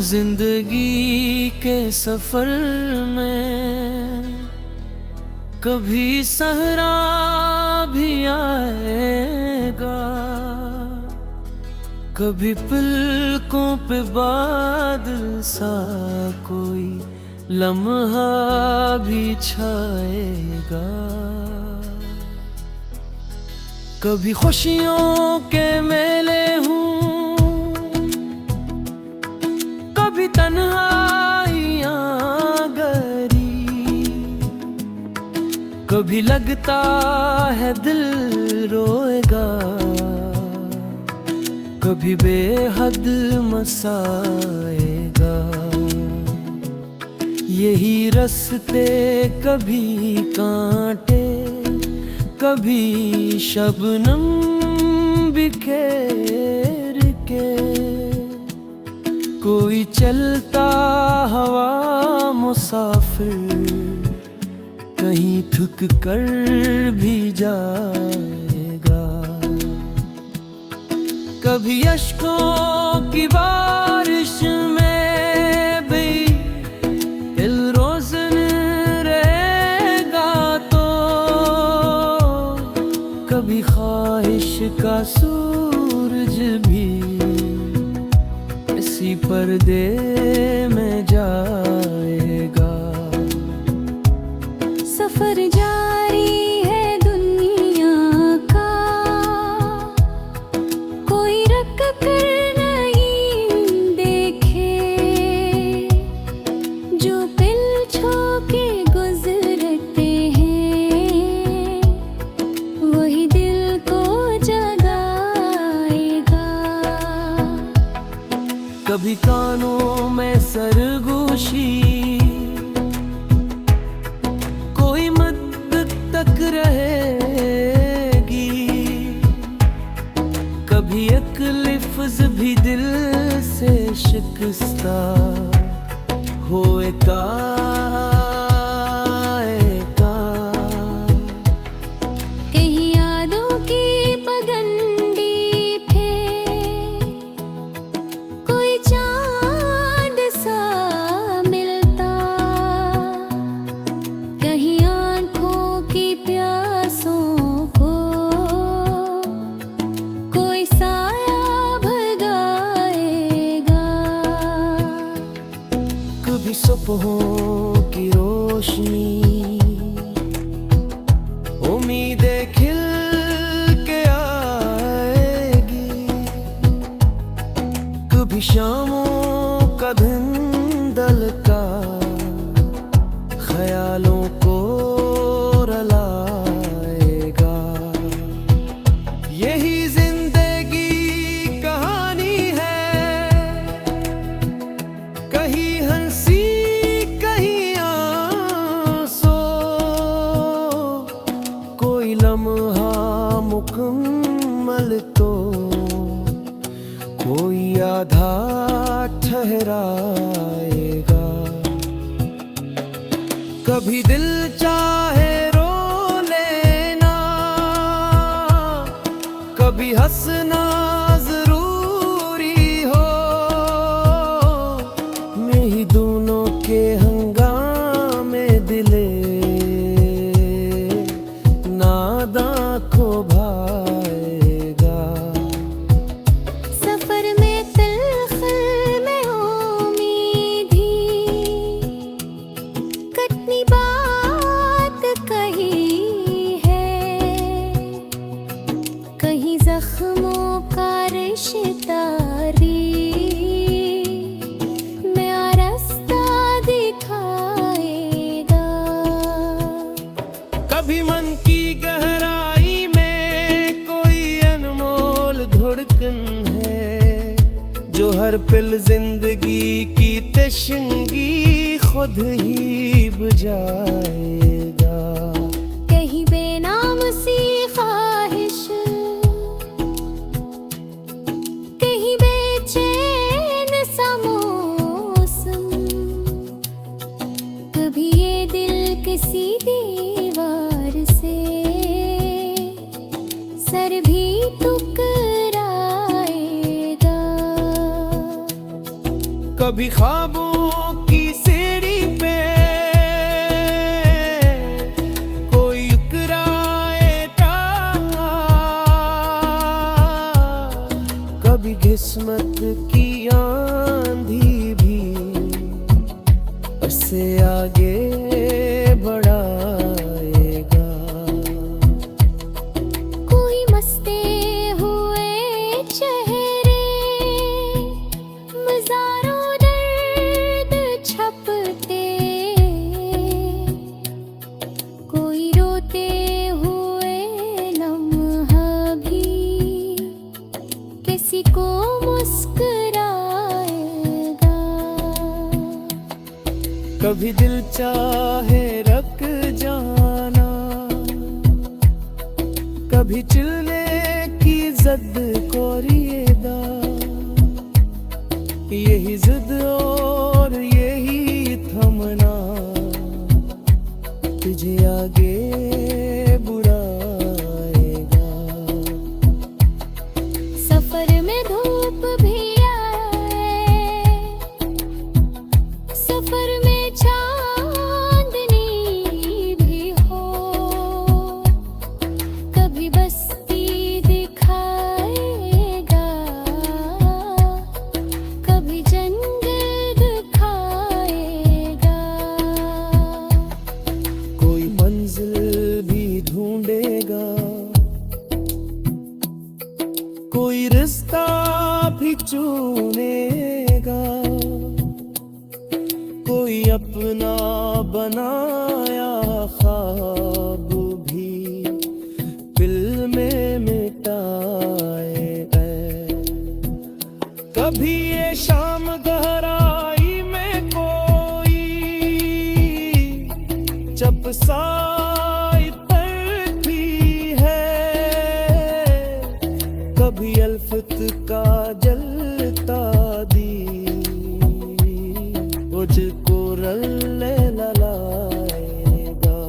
जिंदगी के सफर में कभी सहरा भी आएगा, कभी पलकों पे बादल सा कोई लम्हा भी छाएगा। कभी खुशियों के मेले हूँ, कभी तन्हाइयाँ गहरी, कभी लगता है दिल रोएगा, कभी बेहद मसाएगा। यही रास्ते कभी कांटे, कभी शबनम बिखेर के, कोई चलता हवा मुसाफिर कहीं थक कर भी जाएगा। कभी अश्कों की बारिश में भी दिल रोशन रहेगा, तो कभी ख्वाहिश का सूरज भी इसी पर्दे में जाएगा। सफर जारी है दुनिया का, कोई रुक कर नहीं देखे, जो पिल छू के गुजरते हैं वही दिल को जगाएगा। कभी कानों में सरगोशी कोई मदद तक रहेगी, कभी एक लफ्ज़ भी दिल से शिकस्ता होएगा। कहीं यादों की पगडंडी पे कोई चांद सा मिलता, कहीं आँखों की प्यासों को कोई साया भगाएगा। कभी सुबहों की रोशनी उम्मीदें खिल के आएगी, कभी शामों का धुंधल का ख्यालों को रलाएगा। यही जिंदगी कहानी है, कहीं हंसी कहीं आंसू, कोई लम्हा मुकम्मल तो कोई आधा ठहराएगा। कभी दिल चाहे रो लेना, कभी हंसना जरूरी हो, में ही दोनों के हंगामे दिले नादां को भाएगा। सफर में तिलखिल में उम्मीद ही कटनी बात कही है, कहीं जख्मों का रिश्ता नया रास्ता दिखाएगा। कभी मन की गहराई में कोई अनमोल धड़कन है, जो हर पल जिंदगी की तशंगी खुद ही बुझाएगा। कहीं बेनाम सी ख्वाहिश, कहीं बेचैन सा मौसम, कभी ये दिल किसी दीवार से सर भी टकराएगा। कभी ख्वाबों की सीढ़ी पे कोई उतराएगा, कभी किस्मत की आंधी भी उससे आगे बढ़ाएगा। कोई मस्ते हुए चेहरे मज़ारों दर्द छपते, कोई रोते हुए लम्हा भी किसी को मुस्कुराएगा। कभी दिल चाहे रख जाना, कभी चलने की जिद कोरिएदा। यही जिद और यही थमना तुझे आगे बुलाएगा। सफर में धूप भी आए, सफर में चांदनी भी हो, कभी बस्ती दिखाएगा, कभी जंगल दिखाएगा। कोई मंजिल भी ढूंढेगा, कोई रिश्ता भी चुनेगा, कोई अपना बनाया ख्वाब भी दिल में मिटाएगा। कभी ये शाम गहराई में कोई चपसाई पड़ती है, कभी अल्फत का जलता दी मुझको रल्ले ललाएगा।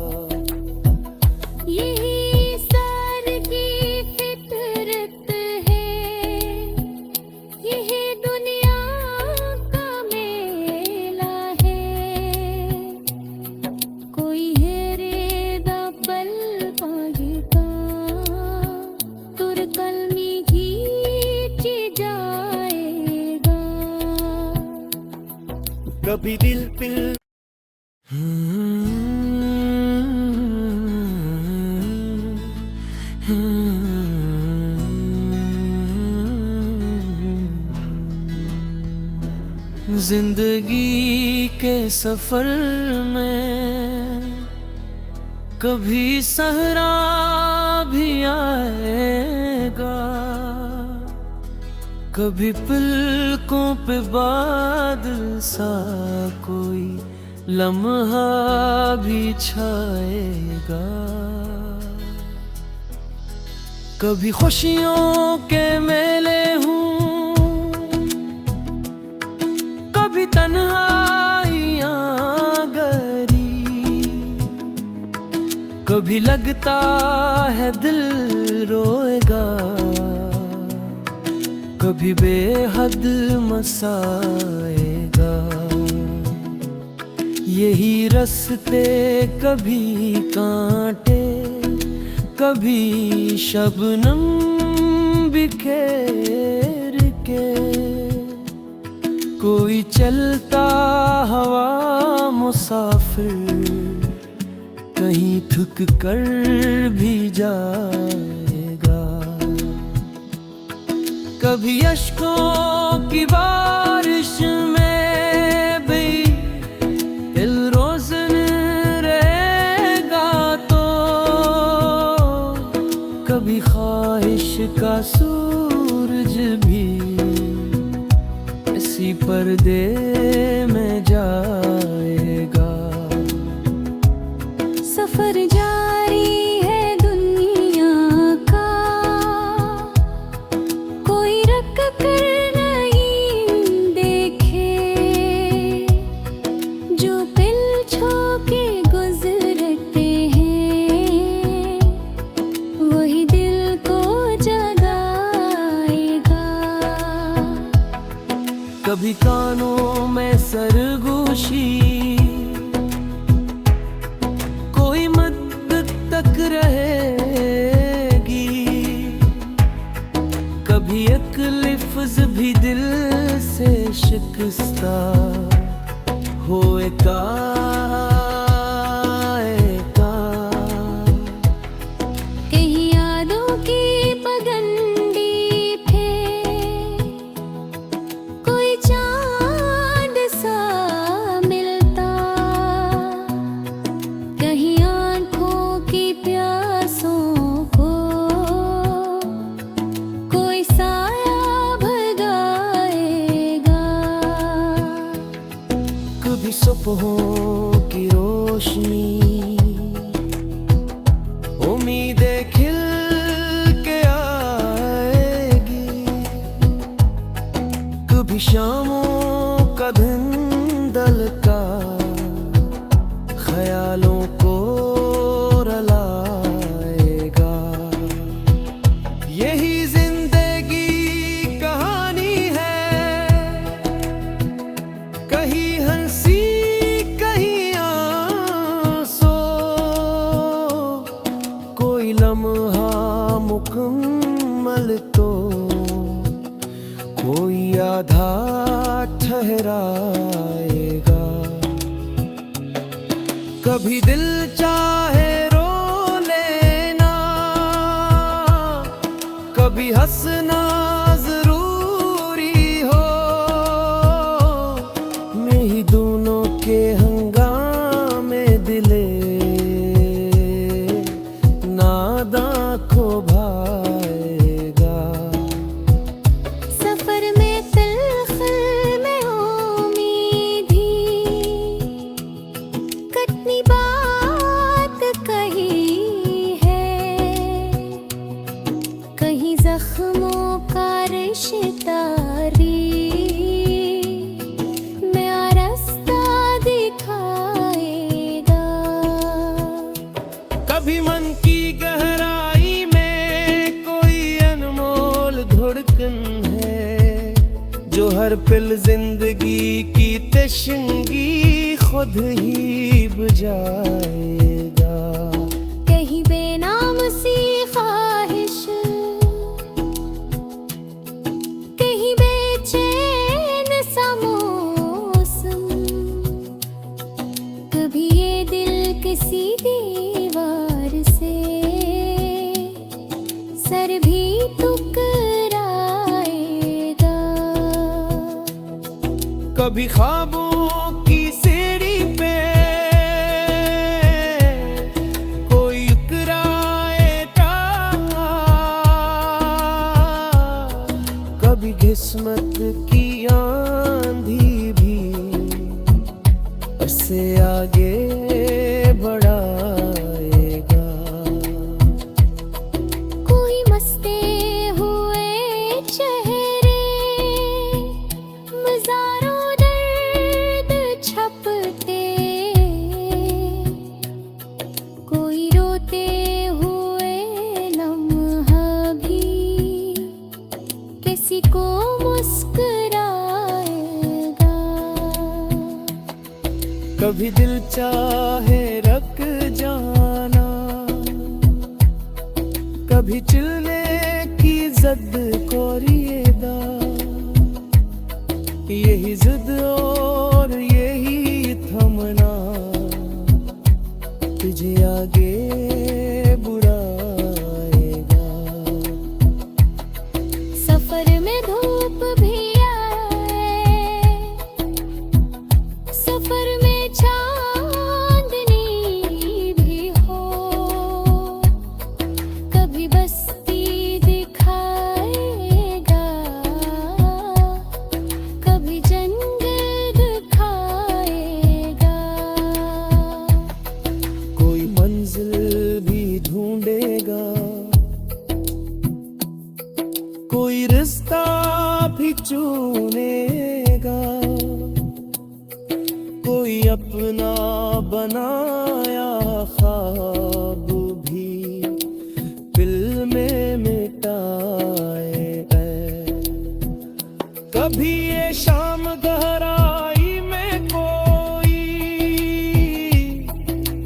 यही सर की फितरत है, यही दुनिया का मेला है। कोई हेरे दा पल पाएगा, तुर कलमी घींच जाएगा। कभी दिल पिल जिंदगी के सफर में कभी सहरा भी आएगा, कभी पलकों पे बादल सा कोई लम्हा भी छाएगा। कभी खुशियों के मेले हूँ, कभी तन्हाइयाँ गरी, कभी लगता है दिल रोएगा, कभी बेहद मसाएगा। यही रास्ते कभी कांटे, कभी शबनम बिखेर के, कोई चलता हवा मुसाफिर कहीं थक कर भी जाएगा। कभी अश्कों की बारिश में भी दिल रोशन रहेगा, तो कभी ख्वाहिश का सूरज भी इसी पर्दे में जाएगा। सफर जारी है दुनिया का, कोई रख कर नहीं देखे, जो पिल छोड़ जाएगा। कहीं यादों की पगडंडी पे कोई चांद सा मिलता, कहीं आंखों की प्यासों को कोई साया भगाएगा। कभी सुबहों की रोशनी उम्मीदें खिल के आएगी, कभी शामों का धुंधल का ख्यालों को रलाएगा। यही जिंदगी कहानी है, कहीं हंसी कहीं आंसू, कोई लम्हा मुकम्मल तो कोई आधा ठहराएगा। कभी दिल चाहे रो लेना, कभी हंसना जरूरी हो, में ही दोनों के हंगामे दिले नादा को भाएगा। सफर में तिलखिल में उम्मीदी कटनी बात कही है, कहीं जख्मों का रिश्ता में रास्ता दिखाएगा। कभी मन की गहराई में कोई अनमोल धड़कन है, जो हर पल जिंदगी की तशंगी खुद ही बुझाएगा। कहीं बेनाम सी ख्वाहिश, कहीं बेचैन सा मौसम, कभी ये दिल किसी दीवार से सर भी टकराएगा। कभी ख्वाबों की सीढ़ी पे कोई उतराएगा, कभी किस्मत की आंधी भी उससे आगे बढ़ाएगा। कोई मस्ते हुए चेहरे मज़ारों दर्द छपते, कोई रोते हुए लम्हा भी किसी को मुस्कुराएगा। कभी दिल चाहे रख जाना, कभी चलने की जिद कोरिएदा। यही जिद और यही थमना तुझे आगे बुढ़ाएगा। सफर में धूप भी आए, सफर में चांदनी भी हो, कभी बस्ती दिखाएगा, कभी जंगल दिखाएगा। कोई मंजिल भी ढूंढेगा, कोई रिश्ता भी चुनेगा, कोई अपना बनाया ख्वाब भी दिल में मिटाएगा। कभी ये शाम गहराई में कोई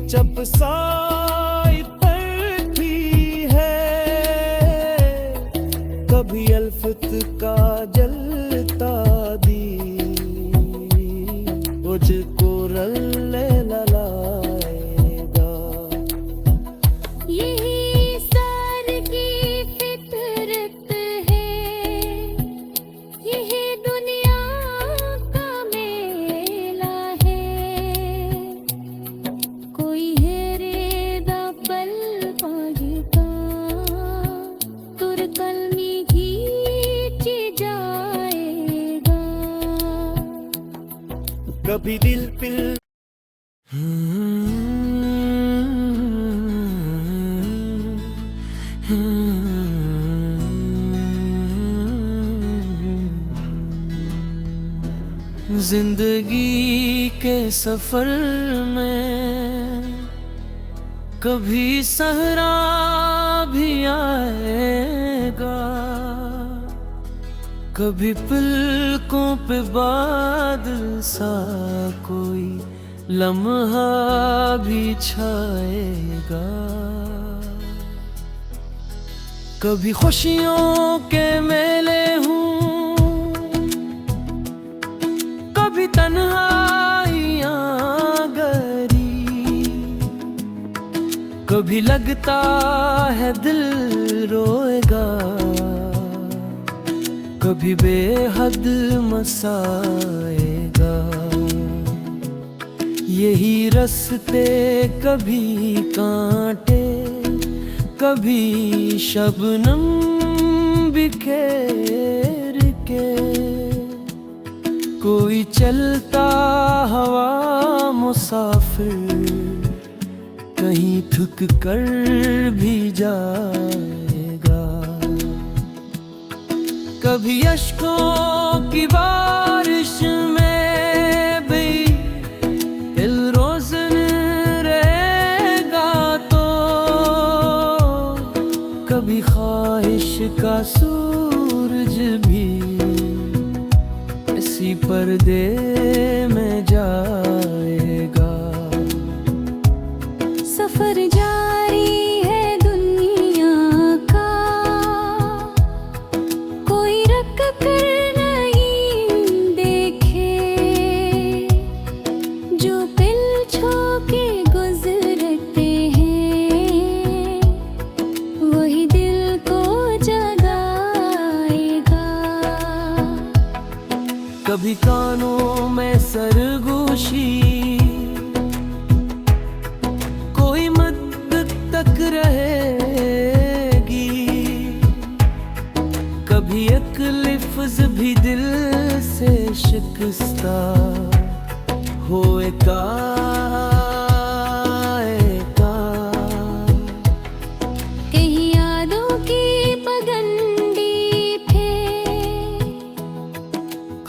चपसाई तड़पी है, कभी अल्फत का जलता दी मुझको रल कभी दिल पिल जिंदगी के सफर में कभी सहरा भी आएगा, कभी पलकों पे बादल सा कोई लम्हा भी छाएगा। कभी खुशियों के मेले हूँ, कभी तन्हाइयाँ गहरी, कभी लगता है दिल रोएगा, कभी बेहद मसाएगा। यही रास्ते कभी कांटे, कभी शबनम बिखेर के, कोई चलता हवा मुसाफिर कहीं थक कर भी जाएगा। कभी अश्कों की बारिश में भी दिल रोशन रहेगा, तो कभी ख्वाहिश का सूरज भी इसी पर्दे में जाएगा। सफर जारी है दुनिया का, कोई रख कर नहीं देखे, जो पिल छू के गुजरते हैं वही दिल को जगाएगा। कभी कानों में सरगोशी, कोई मदद तक रहेगी, कभी एक लफ्ज़ भी दिल से शिकस्ता होएगा। कहीं यादों की पगडंडी पे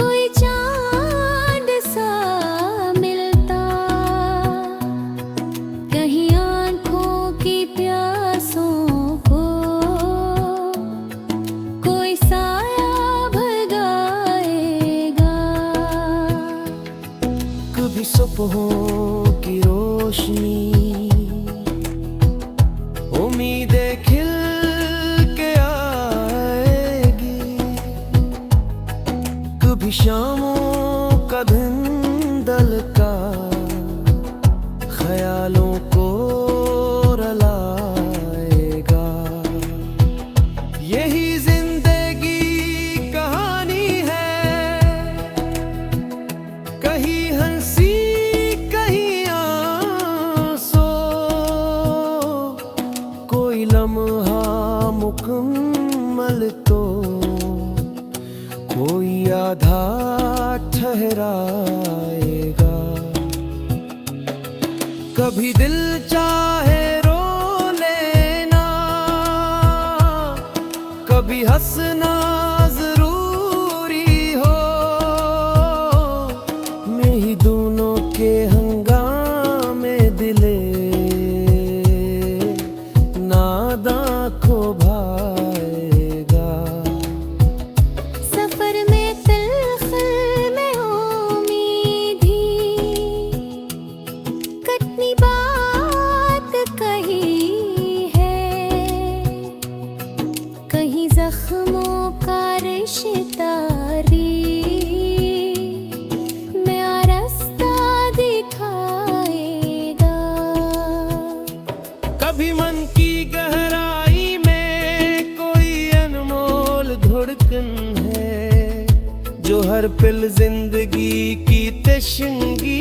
कोई चांद सा मिलता, कहीं आँखों की प्यासों को कोई साया भगाएगा। कभी सुबहों की रोशनी उम्मीदें खिल के आएगी, कभी शामों का धुंधल का ख्यालों को रलाएगा। यही जिंदगी कहानी है, कहीं हंसी कहीं आंसू, कोई लम्हा मुकम्मल तो कोई आधा ठहराएगा। कभी दिल चाहे रो लेना, कभी हंसना जरूरी हो, मैं ही दोनों के हंगामे दिले नादा को भाएगा। सफर में तिलखिल में उम्मीद ही कटनी बात कही है, कहीं जख्मों का रिश्ता में रास्ता दिखाएगा। कभी मन की गहराई में कोई अनमोल धड़कन है, जो हर पल जिंदगी की तशंगी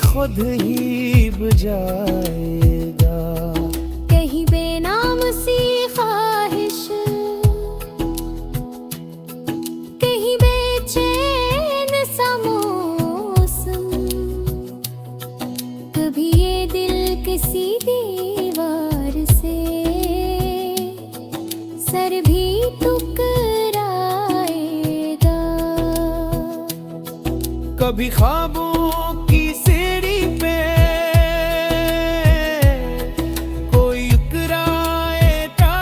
खुद ही बुझाएगा। कहीं बेनाम सी ख्वाहिश, कहीं बेचैन सा मौसम, किसी दीवार से सर भी टकराएगा। कभी ख्वाबों की सीढ़ी पे कोई उतराएगा,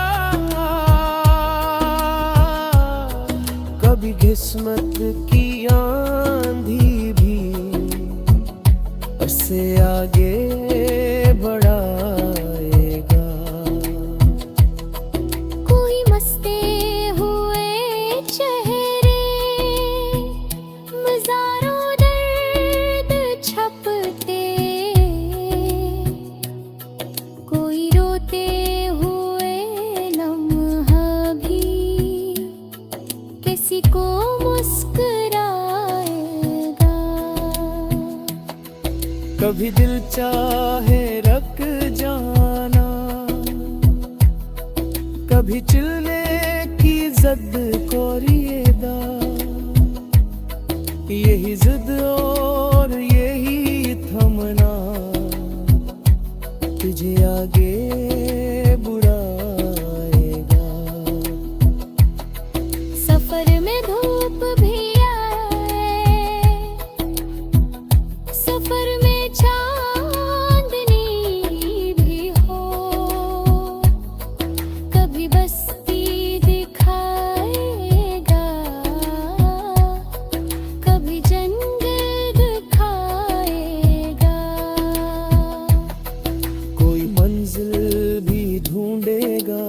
कभी किस्मत की आंधी भी उससे आगे बढ़ाएगा। कोई मस्ते हुए चेहरे मज़ारों दर्द छपते, कोई रोते हुए लम्हा भी किसी को मुस्कुराएगा। कभी दिल चाहे रख जाना, कभी चिलने की जिद कोरिएदा। यही जिद और यही थमना तुझे आगे बुढ़ाएगा। सफर में धूप भी आए, सफर में चांदनी भी हो, कभी बस्ती दिखाएगा, कभी जंगल दिखाएगा। कोई मंजिल भी ढूंढेगा,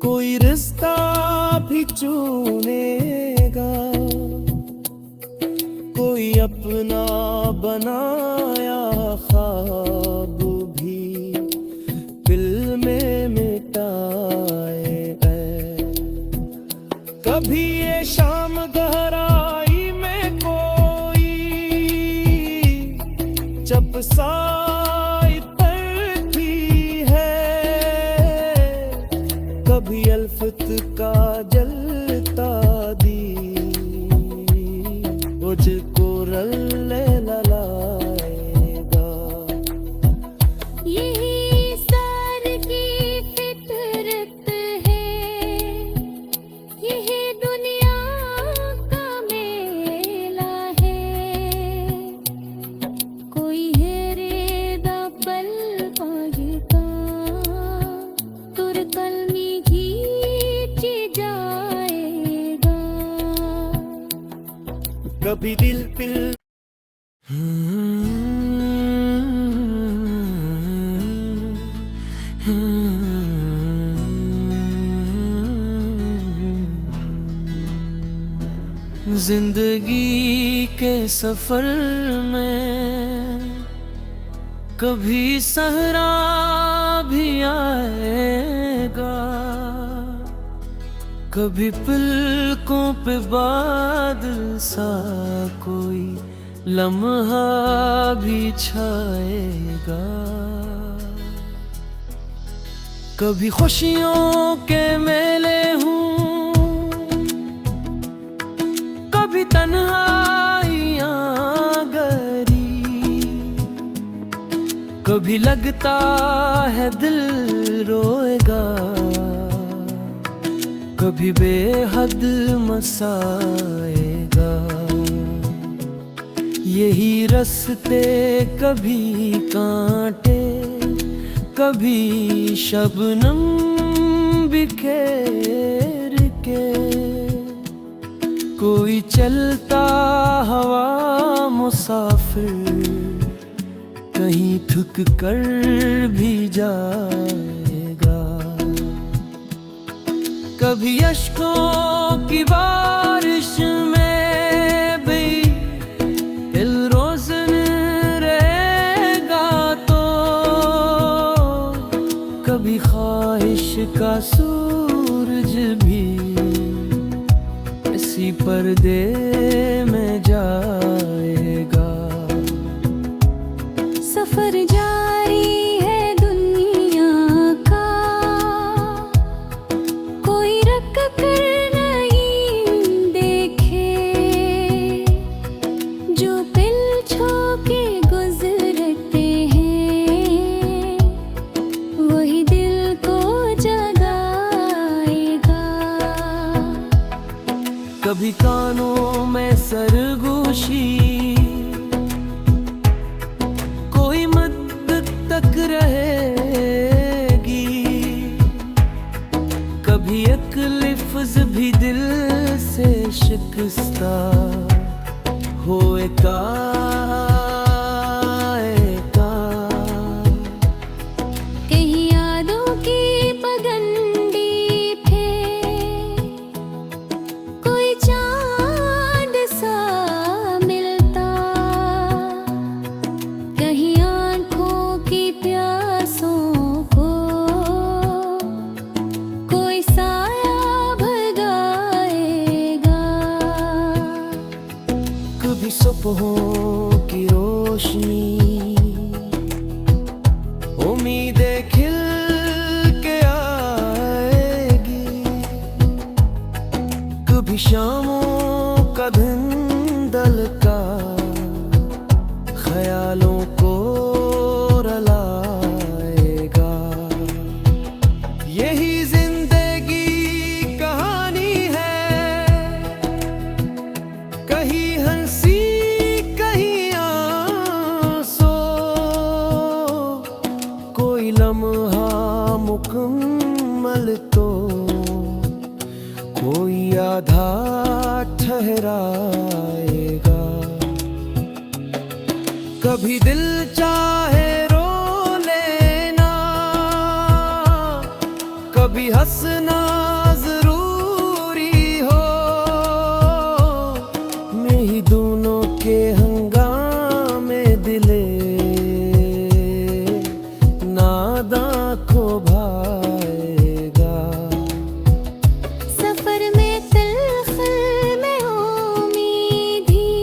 कोई रिश्ता भी चुनेगा, कोई अपना बनाया ख्वाब भी दिल में मिटाएगा। कभी ये शाम गहराई में कोई चपसाई पड़ती है, कभी अल्फत का जलता दी मुझको रल्ले ललाएगा। यही सर की फितरत है, यही दुनिया का मेला है। कोई हेरेदा पल पाएगा, तुर कलमी खींच जाएगा। कभी दिल पिल जिंदगी के सफर में कभी सहरा भी आएगा, कभी पलकों पे बादल सा कोई लम्हा भी छाएगा। कभी खुशियों के मेले हूँ, कभी तन्हाइयाँ गरी, कभी लगता है दिल रोएगा, कभी बेहद मसाएगा। यही रास्ते कभी कांटे, कभी शबनम बिखेर के, कोई चलता हवा मुसाफिर कहीं थक कर भी जाएगा। कभी अश्कों की बारिश में भी दिल रोशन रहेगा, तो कभी ख्वाहिश का सूरज भी इसी पर्दे में जाएगा। सफर जारी है दुनिया का, कोई रख कर नहीं देखे, जो पिल छो के गुजर ख्यालों को रलाएगा। यही जिंदगी कहानी है, कहीं हंसी कहीं आंसू, कोई लम्हा मुकम्मल तो कोई आधा ठहराएगा। कभी दिल चाहे रो लेना, कभी हंसना जरूरी हो, में ही दोनों के हंगामे दिले नादां को भाएगा। सफर में तिलखिल में उम्मीद ही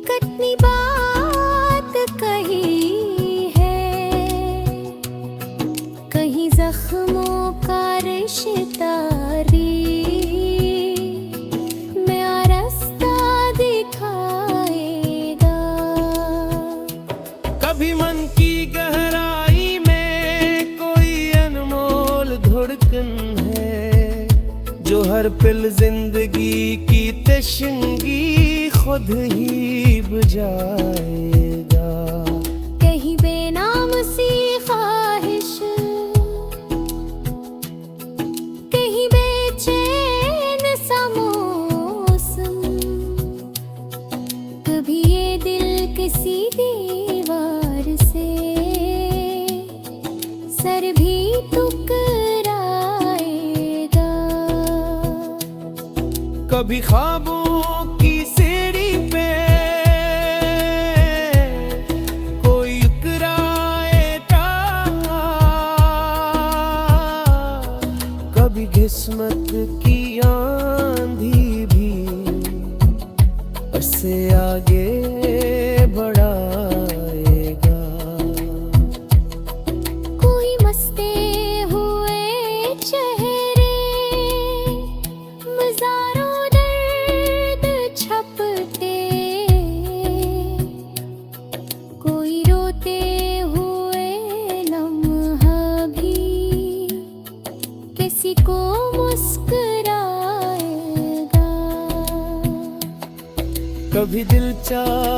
कतनी बात कही है, कहीं जख्मों का रिश्ता नया रास्ता दिखाएगा। कभी मन की गहराई में कोई अनमोल धड़कन है, जो हर पल जिंदगी की तशंगी खुद ही बुझाएगा। कहीं बेनाम सी ख्वाहिश, कहीं बेचैन सा मौसम, कभी ये दिल किसी दीवार से सर भी टकराएगा। कभी ख्वाबों की सीढ़ी पे कोई उतराएगा, कभी किस्मत की आंधी भी उससे आगे बढ़ाएगा। कोई मस्ते हुए चेहरे मज़ारों दर्द छपते, कोई रोते हुए लम्हा भी किसी को मुस्कुराएगा। कभी दिल चाहे